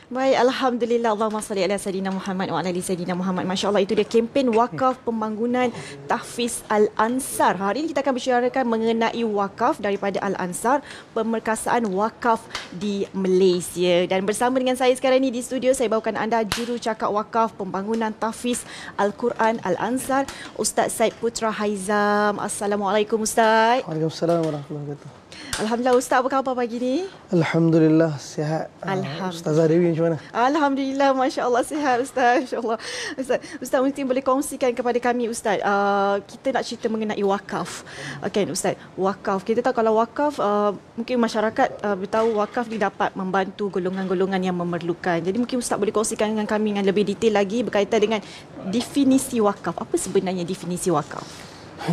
Baik, Alhamdulillah. Allahumma salli ala Sayyidina Muhammad wa ala ali Sayyidina Muhammad. Masya Allah, itu dia kempen wakaf pembangunan Tahfiz Al-Ansar. Hari ini kita akan berbicarakan mengenai wakaf daripada Al-Ansar, pemerkasaan wakaf di Malaysia. Dan bersama dengan saya sekarang ini di studio, saya bawakan anda jurucakap wakaf pembangunan Tahfiz Al-Quran Al-Ansar, Ustaz Said Putra Haizam. Assalamualaikum Ustaz. Waalaikumsalam warahmatullahi wabarakatuh. Alhamdulillah Ustaz, apa khabar pagi ni? Alhamdulillah sihat. Ustazah Dewi macam mana? Alhamdulillah, Masya Allah sihat Ustaz. Masya Allah. Ustaz mungkin boleh kongsikan kepada kami Ustaz. Kita nak cerita mengenai wakaf. Kan Ustaz, wakaf. Kita tahu kalau wakaf, mungkin masyarakat beritahu wakaf ni dapat membantu golongan-golongan yang memerlukan. Jadi mungkin Ustaz boleh kongsikan dengan kami dengan lebih detail lagi berkaitan dengan definisi wakaf. Apa sebenarnya definisi wakaf?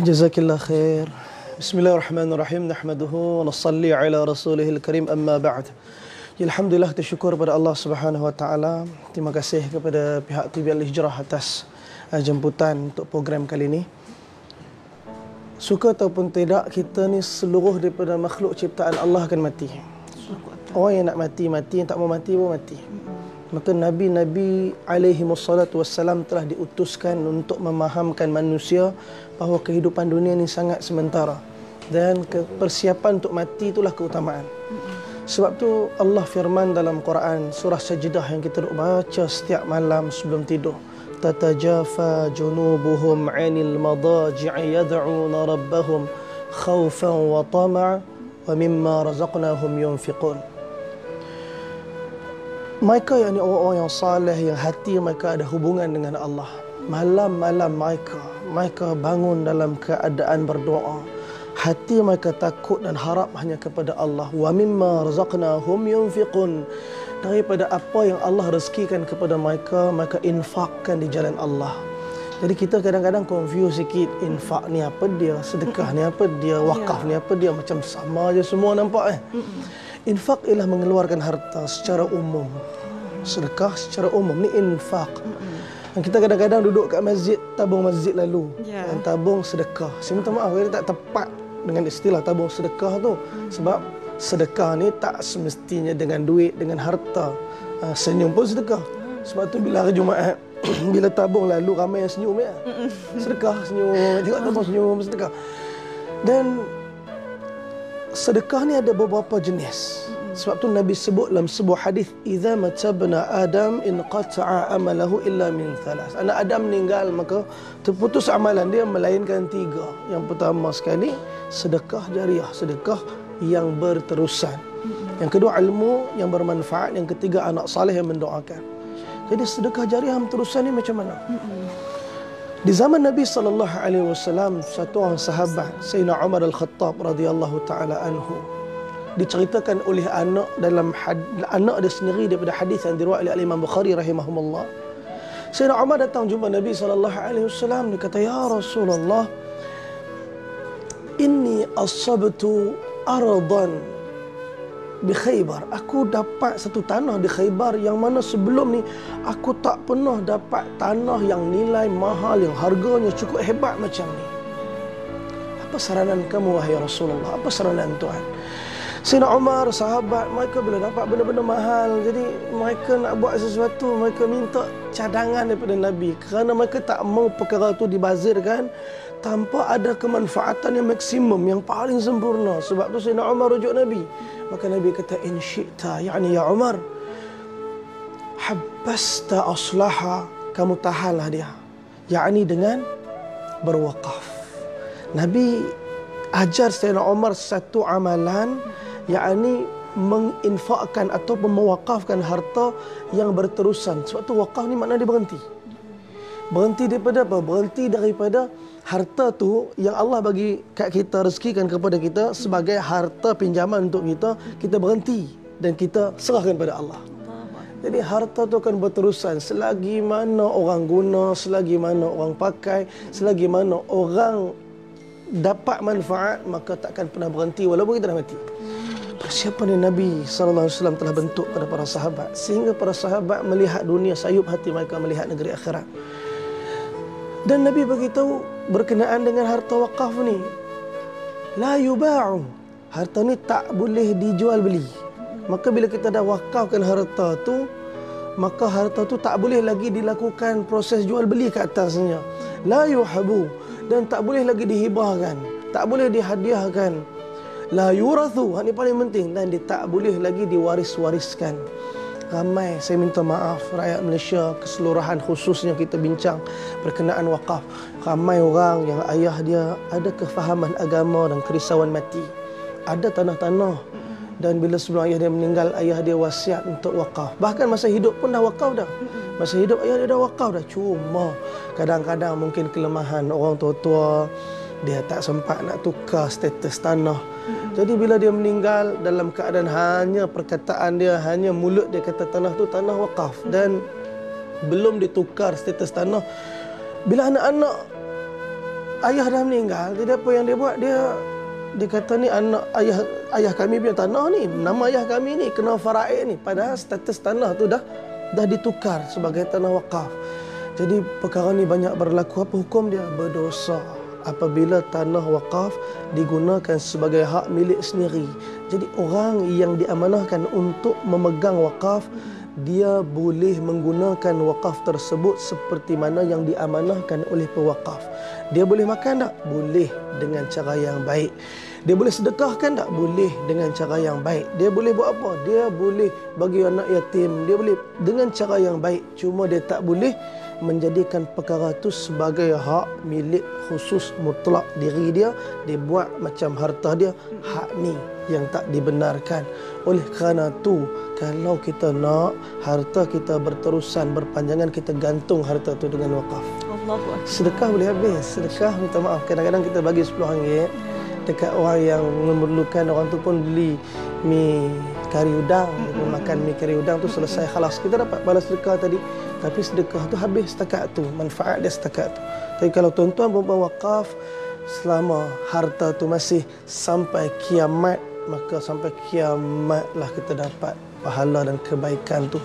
Jazakillah khair. Bismillahirrahmanirrahim. Nahmaduhu wa nusalli ala rasulihil karim, amma ba'd. Alhamdulillah, kita syukur pada Allah Subhanahu wa taala. Terima kasih kepada pihak TV Al-Hijrah atas jemputan untuk program kali ini. Suka ataupun tidak, kita ni seluruh daripada makhluk ciptaan Allah akan mati. Orang yang nak mati, mati. Yang tak mau mati pun mati. Maka Nabi-Nabi alaihimussalatu wassalam telah diutuskan untuk memahamkan manusia bahawa kehidupan dunia ini sangat sementara. Dan persiapan untuk mati itulah keutamaan. Sebab tu Allah firman dalam Quran, surah Sajdah yang kita baca setiap malam sebelum tidur. Tatajafa junubuhum 'anil madaji'i yad'una rabbahum khawfan wa tama'a wa mimma razaqnahum yunfiqun. Mereka yang orang-orang yang saleh, yang hati mereka ada hubungan dengan Allah. Malam-malam mereka bangun dalam keadaan berdoa. Hati mereka takut dan harap hanya kepada Allah. Wa mimma razaqnahum yunfiqun. Daripada apa yang Allah rezekikan kepada mereka, mereka infakkan di jalan Allah. Jadi kita kadang-kadang confuse sikit, infak ni apa dia, sedekah ni apa dia, wakaf ni apa dia, macam sama aja semua nampak Infak ialah mengeluarkan harta secara umum. Sedekah secara umum ni infak. Dan kita kadang-kadang duduk kat masjid, tabung masjid lalu. Dan tabung sedekah. Saya minta maaf, kita tak tepat dengan istilah tabung sedekah tu. Sebab sedekah ni tak semestinya dengan duit, dengan harta. Senyum pun sedekah. Sebab tu bila hari Jumaat, bila tabung lalu, ramai yang senyum ya. Sedekah, senyum. Tengok tabung senyum, sedekah. Dan sedekah ni ada beberapa jenis. Sebab tu Nabi sebut dalam sebuah hadis, idza matabna Adam inqata'a amalahu illa min thalas. Anak Adam meninggal maka terputus amalan dia melainkan 3. Yang pertama sekali sedekah jariah, sedekah yang berterusan. Yang kedua ilmu yang bermanfaat, yang ketiga anak saleh yang mendoakan. Jadi sedekah jariah yang berterusan ni macam mana? Di zaman Nabi SAW, satu orang sahabat, Sayyidina Umar Al-Khattab radhiyallahu taala anhu, diceritakan oleh anak anak dia sendiri daripada hadis yang diriwayatkan oleh Imam Bukhari rahimahumullah. Sayyidina Umar datang jumpa Nabi SAW, dia kata, "Ya Rasulullah, inni asabtu ardan di Khaybar. Aku dapat satu tanah di Khaybar yang mana sebelum ni aku tak pernah dapat tanah yang nilai mahal, yang harganya cukup hebat macam ni. Apa saranan kamu wahai Rasulullah? Apa saranan Tuhan?" Sayyidina Umar, sahabat, mereka bila dapat benda-benda mahal, jadi mereka nak buat sesuatu, mereka minta cadangan daripada Nabi. Kerana mereka tak mau perkara itu dibazirkan tanpa ada kemanfaatan yang maksimum, yang paling sempurna. Sebab tu Sayyidina Umar rujuk Nabi. Maka Nabi kata, in syi'ta, yakni ya Umar, habbasta aslaha, kamu tahanlah dia. Yakni dengan berwakaf. Nabi ajar Sayyidina Umar satu amalan, yakni menginfakkan atau mewakafkan harta yang berterusan. Sebab tu wakaf ni maknanya dia berhenti. Berhenti daripada apa? Berhenti daripada harta tu yang Allah bagi kat kita, rezekikan kepada kita sebagai harta pinjaman untuk kita, kita berhenti dan kita serahkan pada Allah. Jadi harta tu akan berterusan selagi mana orang guna, selagi mana orang pakai, selagi mana orang dapat manfaat, maka takkan pernah berhenti walaupun kita dah mati. Persiapan yang Nabi SAW telah bentuk pada para sahabat, sehingga para sahabat melihat dunia, sayup hati mereka melihat negeri akhirat. Dan Nabi beritahu berkenaan dengan harta wakaf ni, la yuba'u, harta ni tak boleh dijual beli. Maka bila kita dah wakafkan harta tu, maka harta tu tak boleh lagi dilakukan proses jual beli ke atasnya. La yuhabu, dan tak boleh lagi dihibahkan, tak boleh dihadiahkan. La yurathu, ini paling penting, dan dia tak boleh lagi diwaris-wariskan. Ramai, saya minta maaf, rakyat Malaysia keseluruhan, khususnya kita bincang berkenaan wakaf. Ramai orang yang ayah dia ada kefahaman agama dan kerisauan mati. Ada tanah-tanah, dan bila sebelum ayah dia meninggal, ayah dia wasiat untuk wakaf. Bahkan masa hidup pun dah wakaf dah. Masa hidup ayah dia dah wakaf dah. Cuma kadang-kadang mungkin kelemahan orang tua-tua, dia tak sempat nak tukar status tanah. Jadi bila dia meninggal, dalam keadaan hanya perkataan dia, hanya mulut dia kata tanah tu tanah wakaf, dan belum ditukar status tanah. Bila anak-anak ayah dah meninggal, jadi apa yang dia buat, dia kata ni anak ayah kami punya tanah ni, nama ayah kami ni kena faraid ni, padahal status tanah tu dah ditukar sebagai tanah wakaf. Jadi perkara ni banyak berlaku. Apa hukum dia? Berdosa apabila tanah wakaf digunakan sebagai hak milik sendiri. Jadi orang yang diamanahkan untuk memegang wakaf, dia boleh menggunakan wakaf tersebut seperti mana yang diamanahkan oleh pewakaf. Dia boleh makan tak? Boleh, dengan cara yang baik. Dia boleh sedekahkan tak? Boleh, dengan cara yang baik. Dia boleh buat apa? Dia boleh bagi anak yatim. Dia boleh dengan cara yang baik. Cuma dia tak boleh menjadikan perkara itu sebagai hak milik khusus mutlak diri dia. Dia buat macam harta dia. Hak ni yang tak dibenarkan. Oleh kerana tu, kalau kita nak harta kita berterusan, berpanjangan, kita gantung harta tu dengan wakaf. Sedekah boleh habis. Sedekah, minta maaf, kadang-kadang kita bagi RM10 dekat orang yang memerlukan. Orang tu pun beli mi kari udang, dia makan mi kari udang tu selesai, khalas, kita dapat balas sedekah tadi. Tapi sedekah tu habis setakat tu, manfaat dia setakat tu. Tapi kalau tuan-tuan perempuan wakaf, selama harta tu masih sampai kiamat, maka sampai kiamatlah kita dapat pahala dan kebaikan tu.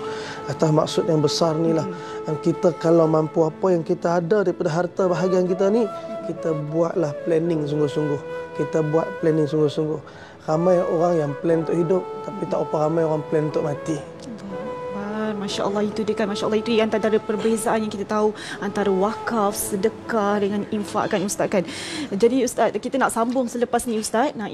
Atas maksud yang besar ni lah, dan kita kalau mampu apa yang kita ada daripada harta bahagian kita ni, kita buatlah planning sungguh-sungguh. Kita buat planning sungguh-sungguh. Ramai orang yang plan untuk hidup, tapi tak apa ramai orang plan untuk mati. Masya Allah, itu dia kan, Masya Allah, itu yang antara perbezaan yang kita tahu antara wakaf, sedekah dengan infak kan Ustaz kan. Jadi Ustaz, kita nak sambung selepas ni Ustaz. Nah,